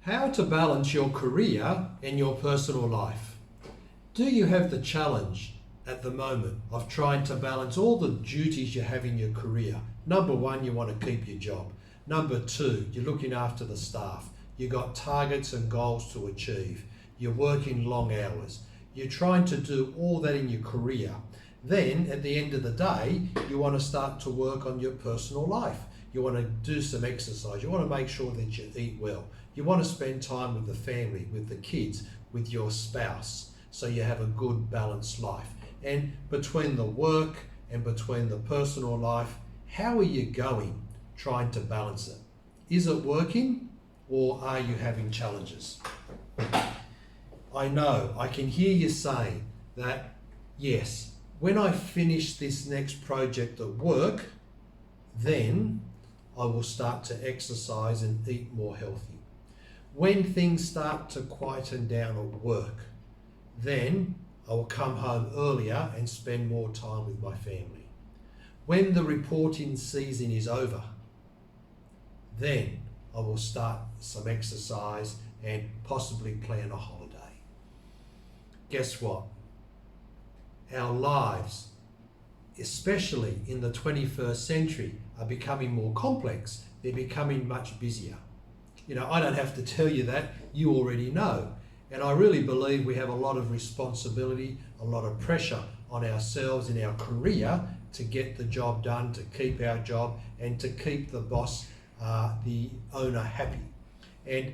How to balance your career and your personal life. Do you have the challenge at the moment of trying to balance all the duties you have in your career? Number one, you want to keep your job. Number two, you're looking after the staff. You've got targets and goals to achieve. You're working long hours. You're trying to do all that in your career. Then at the end of the day, you want to start to work on your personal life. You want to do some exercise. You want to make sure that you eat well. You want to spend time with the family, with the kids, with your spouse, so you have a good balanced life. And between the work and between the personal life, how are you going trying to balance it? Is it working, or are you having challenges? I know, I can hear you saying that, yes, when I finish this next project at work, then I will start to exercise and eat more healthy. When things start to quieten down at work, then I will come home earlier and spend more time with my family. When the reporting season is over, then I will start some exercise and possibly plan a holiday. Guess what? Our lives, especially in the 21st century, are becoming more complex. They're becoming much busier. You know, I don't have to tell you that, you already know. And I really believe we have a lot of responsibility, a lot of pressure on ourselves in our career to get the job done, to keep our job, and to keep the boss, the owner, happy. And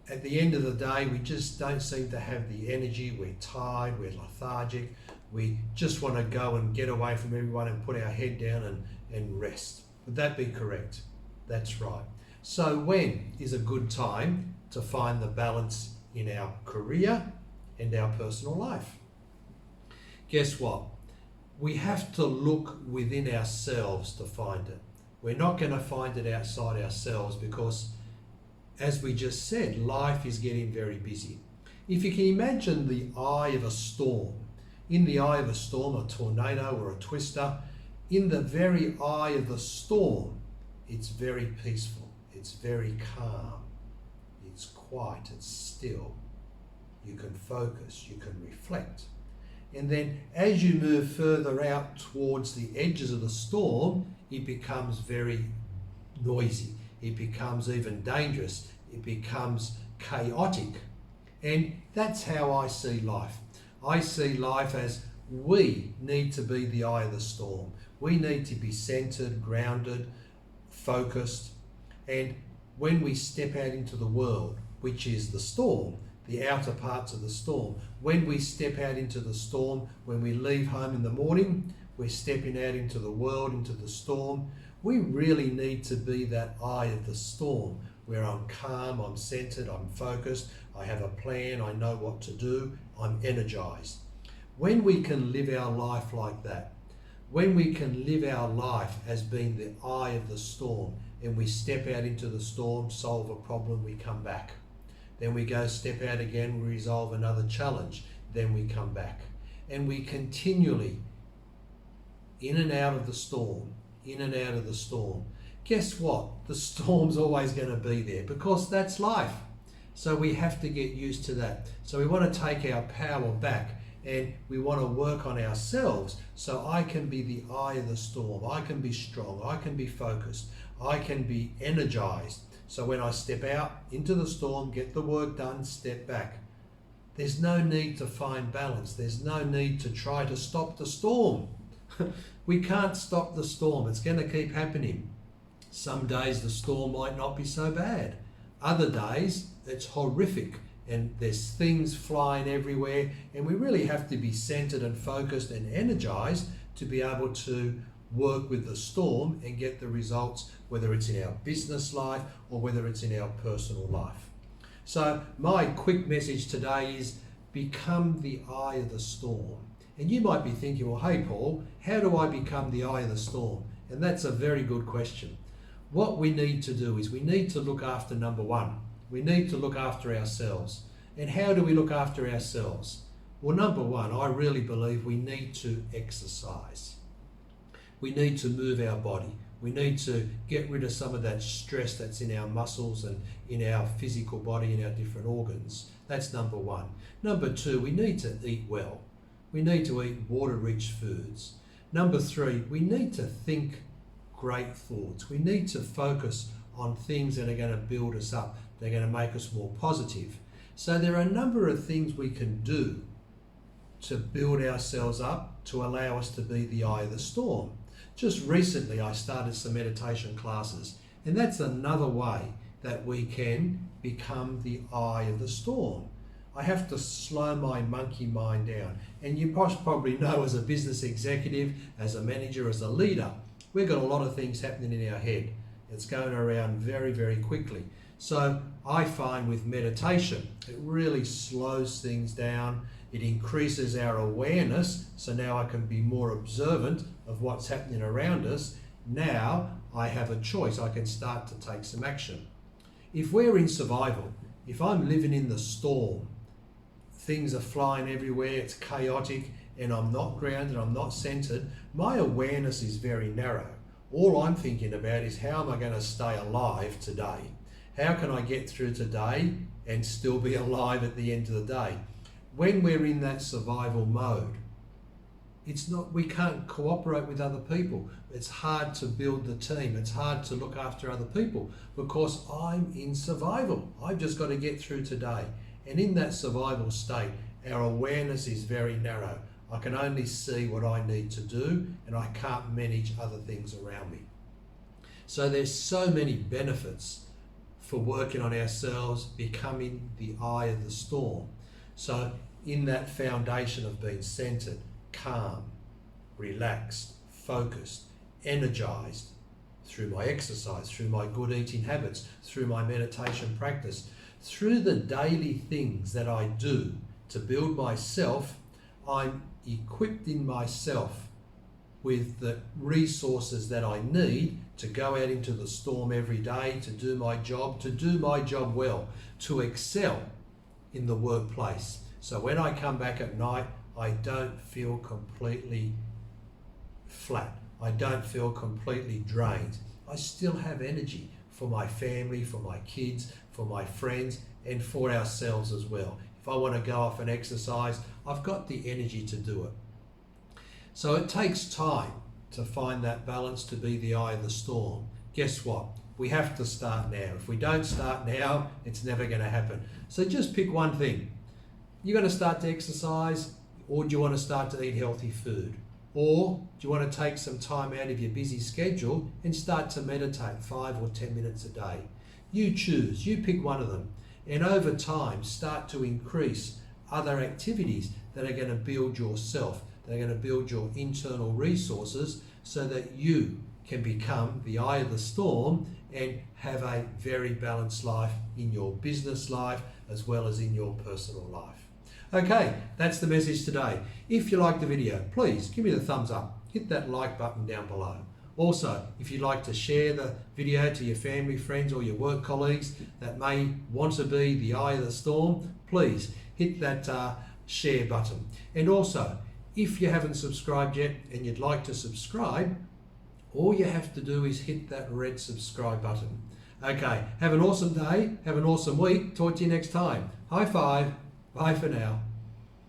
at the end of the day, we just don't seem to have the energy. We're tired, we're lethargic. We just want to go and get away from everyone and put our head down and rest. Would that be correct? That's right. So when is a good time to find the balance in our career and our personal life? Guess what? We have to look within ourselves to find it. We're not going to find it outside ourselves because, as we just said, life is getting very busy. If you can imagine the eye of a storm, in the eye of a storm, a tornado or a twister, in the very eye of the storm, it's very peaceful, it's very calm, it's quiet, it's still. You can focus, you can reflect. And then as you move further out towards the edges of the storm, it becomes very noisy. It becomes even dangerous. It becomes chaotic. And that's how I see life. I see life as we need to be the eye of the storm. We need to be centered, grounded, focused. And when we step out into the world, which is the storm, the outer parts of the storm, when we step out into the storm, when we leave home in the morning, we're stepping out into the world, into the storm. We really need to be that eye of the storm where I'm calm, I'm centered, I'm focused, I have a plan, I know what to do, I'm energized. When we can live our life like that, when we can live our life as being the eye of the storm, and we step out into the storm, solve a problem, we come back. Then we go step out again, we resolve another challenge, then we come back. And we continually, in and out of the storm, in and out of the storm. Guess what? The storm's always going to be there because that's life. So we have to get used to that. So we want to take our power back and we want to work on ourselves so I can be the eye of the storm. I can be strong. I can be focused. I can be energized. So when I step out into the storm, get the work done, step back. There's no need to find balance. There's no need to try to stop the storm. We can't stop the storm. It's going to keep happening. Some days the storm might not be so bad. Other days it's horrific and there's things flying everywhere, and we really have to be centered and focused and energized to be able to work with the storm and get the results, whether it's in our business life or whether it's in our personal life. So my quick message today is become the eye of the storm. And you might be thinking, well, hey Paul, how do I become the eye of the storm? And that's a very good question. What we need to do is we need to look after number one. We need to look after ourselves. And how do we look after ourselves? Well, number one, I really believe we need to exercise. We need to move our body. We need to get rid of some of that stress that's in our muscles and in our physical body, in our different organs. That's number one. Number two, we need to eat well. We need to eat water-rich foods. Number three, we need to think great thoughts. We need to focus on things that are going to build us up. They're going to make us more positive. So there are a number of things we can do to build ourselves up, to allow us to be the eye of the storm. Just recently I started some meditation classes, and that's another way that we can become the eye of the storm. I have to slow my monkey mind down. And you probably know, as a business executive, as a manager, as a leader, we've got a lot of things happening in our head. It's going around very, very quickly. So I find with meditation, it really slows things down. It increases our awareness, so now I can be more observant of what's happening around us. Now I have a choice. I can start to take some action. If we're in survival, if I'm living in the storm, things are flying everywhere, it's chaotic, and I'm not grounded, I'm not centered, my awareness is very narrow. All I'm thinking about is, how am I going to stay alive today? How can I get through today and still be alive at the end of the day? When we're in that survival mode, we can't cooperate with other people. It's hard to build the team. It's hard to look after other people because I'm in survival. I've just got to get through today. And in that survival state, our awareness is very narrow. I can only see what I need to do, and I can't manage other things around me. So there's so many benefits for working on ourselves, becoming the eye of the storm. So in that foundation of being centered, calm, relaxed, focused, energized, through my exercise, through my good eating habits, through my meditation practice, through the daily things that I do to build myself, I'm equipped in myself with the resources that I need to go out into the storm every day, to do my job well, to excel in the workplace. So when I come back at night, I don't feel completely flat. I don't feel completely drained. I still have energy for my family, for my kids, for my friends, and for ourselves as well. If I want to go off and exercise, I've got the energy to do it. So it takes time to find that balance, to be the eye of the storm. Guess what? We have to start now. If we don't start now, it's never going to happen. So just pick one thing. You're going to start to exercise, or do you want to start to eat healthy food? Or do you want to take some time out of your busy schedule and start to meditate 5 or 10 minutes a day? You choose, you pick one of them. And over time, start to increase other activities that are going to build yourself, that are going to build your internal resources so that you can become the eye of the storm and have a very balanced life in your business life as well as in your personal life. Okay, that's the message today. If you liked the video, please give me the thumbs up. Hit that like button down below. Also, if you'd like to share the video to your family, friends, or your work colleagues that may want to be the eye of the storm, please hit that share button. And also, if you haven't subscribed yet and you'd like to subscribe, all you have to do is hit that red subscribe button. Okay, have an awesome day, have an awesome week. Talk to you next time. High five. Bye for now.